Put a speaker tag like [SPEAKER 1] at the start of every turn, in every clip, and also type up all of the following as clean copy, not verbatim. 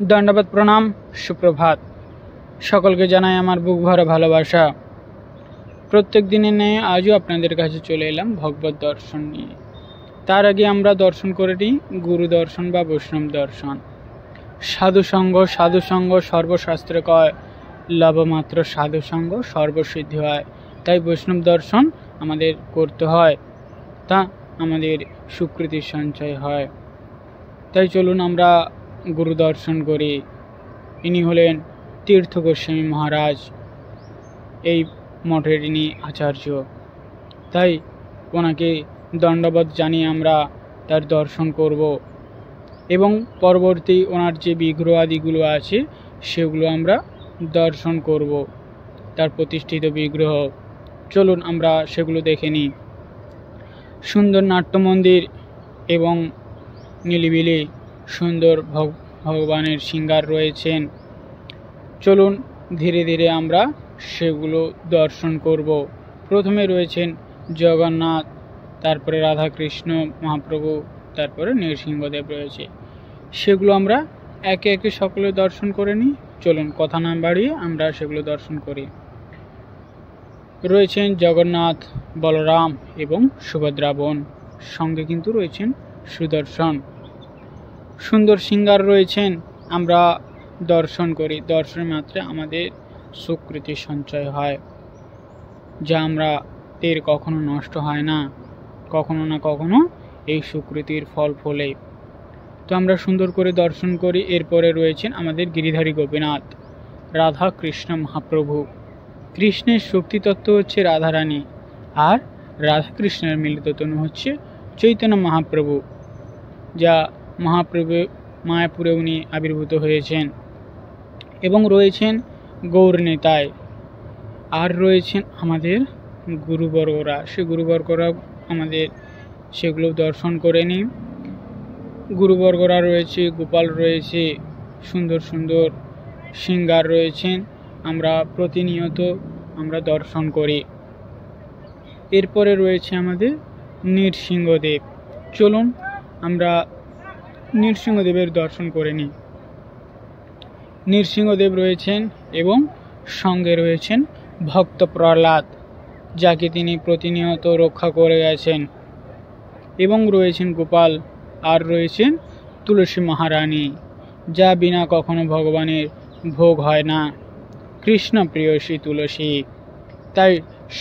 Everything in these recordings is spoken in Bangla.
[SPEAKER 1] दंडवत प्रणाम सुप्रभात सकलके जानाई आमार बुक भरा भालोबासा। प्रत्येक दिने न्याय आजও আপনাদের কাছে চলে এলাম ভগবত দর্শন নিয়ে। তার আগে আমরা দর্শন করে নিই গুরু দর্শন বা বৈষ্ণব দর্শন। সাধু সঙ্গ সর্বশাস্ত্রে কয়, লবমাত্র সাধু সঙ্গ সর্বসিদ্ধি হয়। তাই বৈষ্ণব দর্শন আমাদের করতে হয়, তা আমাদের সুকৃতির সঞ্চয় হয়। তাই চলুন আমরা গুরু দর্শন করি। ইনি হলেন তীর্থ গোস্বামী মহারাজ, এই মঠের ইনি আচার্য। তাই ওনাকে দণ্ডবত জানিয়ে আমরা তার দর্শন করব এবং পরবর্তী ওনার যে বিগ্রহ আদিগুলো আছে সেগুলো আমরা দর্শন করব, তার প্রতিষ্ঠিত বিগ্রহ। চলুন আমরা সেগুলো দেখে নিই। সুন্দর নাট্য মন্দির এবং নিলিবিলি সুন্দর ভগবানের সিঙ্গার রয়েছেন। চলুন ধীরে ধীরে আমরা সেগুলো দর্শন করব। প্রথমে রয়েছেন জগন্নাথ, তারপরে রাধাকৃষ্ণ মহাপ্রভু, তারপরে নৃসিংহদেব রয়েছে। সেগুলো আমরা একে একে সকলে দর্শন করে নিই। চলুন কথা না বাড়িয়ে আমরা সেগুলো দর্শন করি। রয়েছেন জগন্নাথ, বলরাম এবং সুভদ্রা বোন, সঙ্গে কিন্তু রয়েছেন সুদর্শন। সুন্দর সিঙ্গার রয়েছেন, আমরা দর্শন করি। দর্শনের মাত্রে আমাদের সুকৃতি সঞ্চয় হয়, যা আমরা এর কখনো নষ্ট হয় না, কখনো না কখনো এই সুকৃতির ফল ফলে। তো আমরা সুন্দর করে দর্শন করি। এরপরে রয়েছেন আমাদের গিরিধারী গোপীনাথ, রাধা কৃষ্ণ মহাপ্রভু। কৃষ্ণের শক্তিতত্ত্ব হচ্ছে রাধারানী, আর রাধা কৃষ্ণের মিলিত তনু হচ্ছে চৈতন্য মহাপ্রভু, যা মহাপ্রভু মায়াপুরে উনি আবির্ভূত হয়েছেন। এবং রয়েছেন গৌর নিতাই, আর রয়েছেন আমাদের গুরুবর্গরা। সে গুরুবর্গরা আমাদের সেগুলো দর্শন করে নিই। গুরুবর্গরা রয়েছে, গোপাল রয়েছে, সুন্দর সুন্দর সিঙ্গার রয়েছেন, আমরা প্রতিনিয়ত আমরা দর্শন করি। এরপরে রয়েছে আমাদের নৃসিংহদেব। চলুন আমরা নৃসিংহদেবের দর্শন করে নিই। নৃসিংহদেব রয়েছেন এবং সঙ্গে রয়েছেন ভক্ত প্রহ্লাদ, যাকে তিনি প্রতিনিয়ত রক্ষা করে গেছেন। এবং রয়েছেন গোপাল, আর রয়েছেন তুলসী মহারানী, যা বিনা কখনো ভগবানের ভোগ হয় না। কৃষ্ণ প্রিয়সী তুলসী। তাই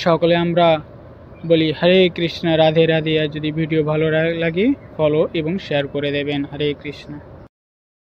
[SPEAKER 1] সকলে আমরা বলি হরে কৃষ্ণ, রাধে রাধে। আর যদি ভিডিও ভালো লাগে ফলো এবং শেয়ার করে দেবেন। হরে কৃষ্ণ।